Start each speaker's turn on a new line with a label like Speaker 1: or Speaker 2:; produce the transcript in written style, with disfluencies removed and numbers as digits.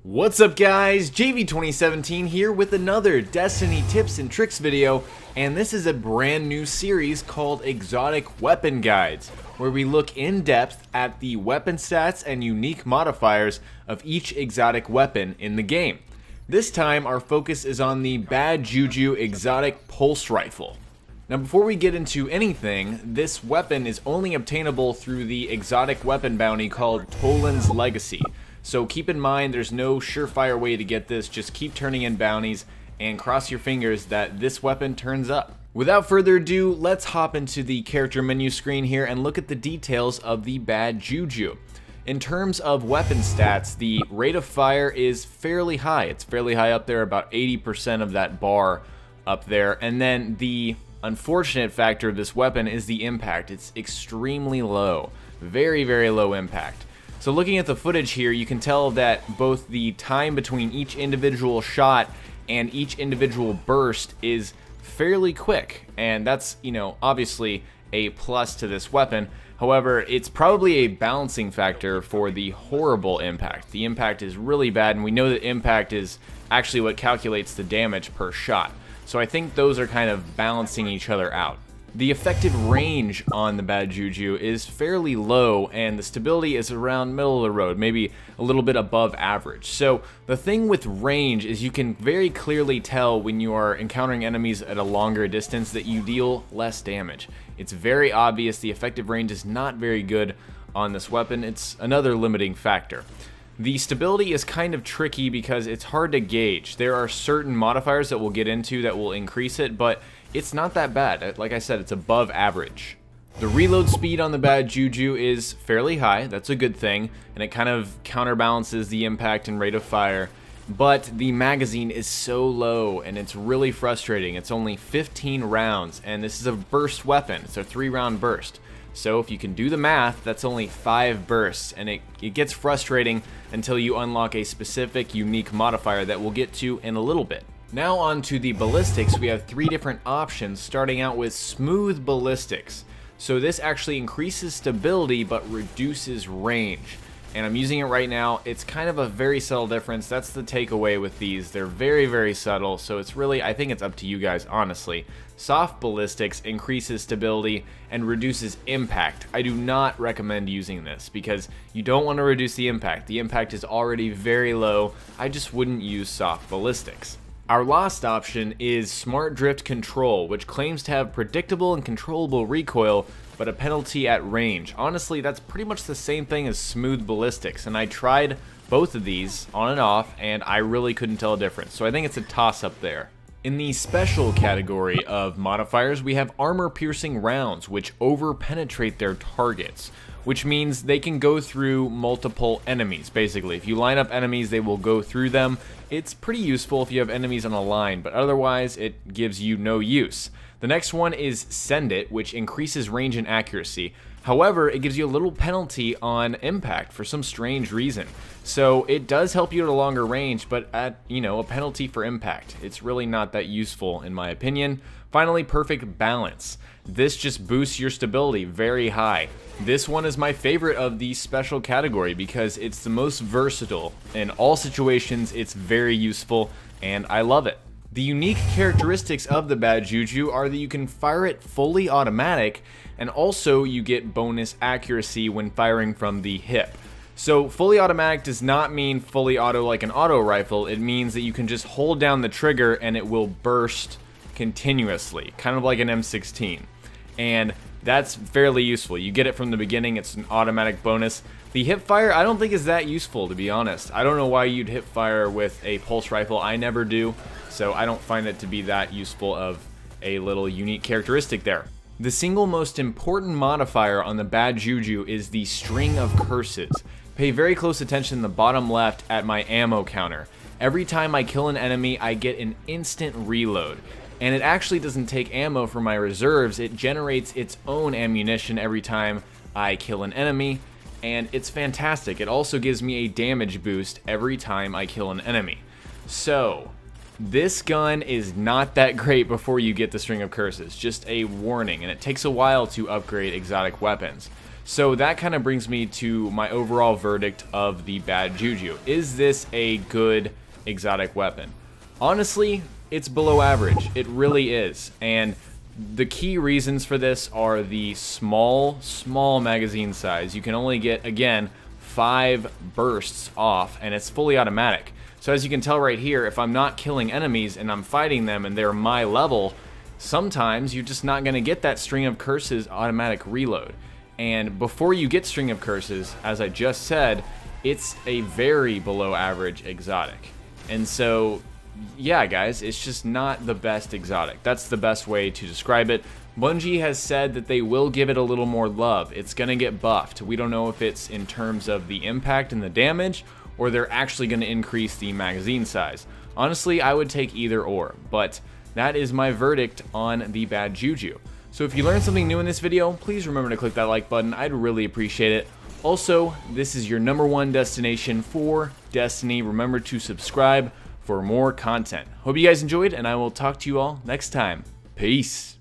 Speaker 1: What's up guys, JV2017 here with another Destiny tips and tricks video, and this is a brand new series called Exotic Weapon Guides, where we look in depth at the weapon stats and unique modifiers of each exotic weapon in the game. This time our focus is on the Bad Juju Exotic Pulse Rifle. Now before we get into anything, this weapon is only obtainable through the exotic weapon bounty called Toland's Legacy. So keep in mind there's no surefire way to get this, just keep turning in bounties and cross your fingers that this weapon turns up. Without further ado, let's hop into the character menu screen here and look at the details of the Bad Juju. In terms of weapon stats, the rate of fire is fairly high. It's fairly high up there, about 80% of that bar up there. And then the unfortunate factor of this weapon is the impact. It's extremely low, very, very low impact. So looking at the footage here, you can tell that both the time between each individual shot and each individual burst is fairly quick, and that's, obviously a plus to this weapon. However, it's probably a balancing factor for the horrible impact. The impact is really bad, and we know that impact is actually what calculates the damage per shot. So I think those are kind of balancing each other out. The effective range on the Bad Juju is fairly low, and the stability is around middle of the road, maybe a little bit above average. So the thing with range is you can very clearly tell when you are encountering enemies at a longer distance that you deal less damage. It's very obvious. The effective range is not very good on this weapon. It's another limiting factor. The stability is kind of tricky because it's hard to gauge. There are certain modifiers that we'll get into that will increase it, but it's not that bad. Like I said, it's above average. The reload speed on the Bad Juju is fairly high. That's a good thing, and it kind of counterbalances the impact and rate of fire. But the magazine is so low, and it's really frustrating. It's only 15 rounds, and this is a burst weapon. It's a 3-round burst. So if you can do the math, that's only 5 bursts, and it gets frustrating until you unlock a specific unique modifier that we'll get to in a little bit. Now on to the ballistics. We have 3 different options, starting out with smooth ballistics. So this actually increases stability but reduces range. And I'm using it right now. It's kind of a very subtle difference. That's the takeaway with these. They're very, very subtle, so it's really, I think it's up to you guys, honestly. Soft ballistics increases stability and reduces impact. I do not recommend using this because you don't want to reduce the impact. The impact is already very low. I just wouldn't use soft ballistics. Our last option is Smart Drift Control, which claims to have predictable and controllable recoil, but a penalty at range. Honestly, that's pretty much the same thing as Smooth Ballistics, and I tried both of these on and off, and I really couldn't tell a difference, so I think it's a toss-up there. In the special category of modifiers, we have armor-piercing rounds, which over-penetrate their targets, which means they can go through multiple enemies, basically. If you line up enemies, they will go through them. It's pretty useful if you have enemies on a line, but otherwise it gives you no use. The next one is Send It, which increases range and accuracy. However, it gives you a little penalty on impact for some strange reason. So it does help you at a longer range, but at, a penalty for impact. It's really not that useful in my opinion. Finally, Perfect Balance. This just boosts your stability very high. This one is my favorite of the special category because it's the most versatile. In all situations, it's very useful, and I love it. The unique characteristics of the Bad Juju are that you can fire it fully automatic, and also you get bonus accuracy when firing from the hip. So fully automatic does not mean fully auto like an auto rifle. It means that you can just hold down the trigger and it will burst continuously, kind of like an M16. And that's fairly useful. You get it from the beginning, it's an automatic bonus. The hip fire I don't think is that useful, to be honest. I don't know why you'd hip fire with a pulse rifle. I never do, so I don't find it to be that useful of a little unique characteristic there. The single most important modifier on the Bad Juju is the String of Curses. Pay very close attention in the bottom left at my ammo counter. Every time I kill an enemy, I get an instant reload. And it actually doesn't take ammo from my reserves, it generates its own ammunition every time I kill an enemy, and it's fantastic. It also gives me a damage boost every time I kill an enemy. So, this gun is not that great before you get the String of Curses, just a warning, and it takes a while to upgrade exotic weapons. So that kind of brings me to my overall verdict of the Bad Juju. Is this a good exotic weapon? Honestly, it's below average. It really is. And the key reasons for this are the small magazine size. You can only get, again, 5 bursts off, and it's fully automatic. So as you can tell right here, if I'm not killing enemies and I'm fighting them and they're my level, sometimes you're just not going to get that String of Curses automatic reload. And before you get String of Curses, as I just said, it's a very below average exotic. And so, yeah guys, it's just not the best exotic. That's the best way to describe it. Bungie has said that they will give it a little more love. It's going to get buffed. We don't know if it's in terms of the impact and the damage, or they're actually going to increase the magazine size. Honestly, I would take either or, but that is my verdict on the Bad Juju. So if you learned something new in this video, please remember to click that like button. I'd really appreciate it. Also, this is your #1 destination for Destiny. Remember to subscribe for more content. Hope you guys enjoyed, and I will talk to you all next time. Peace.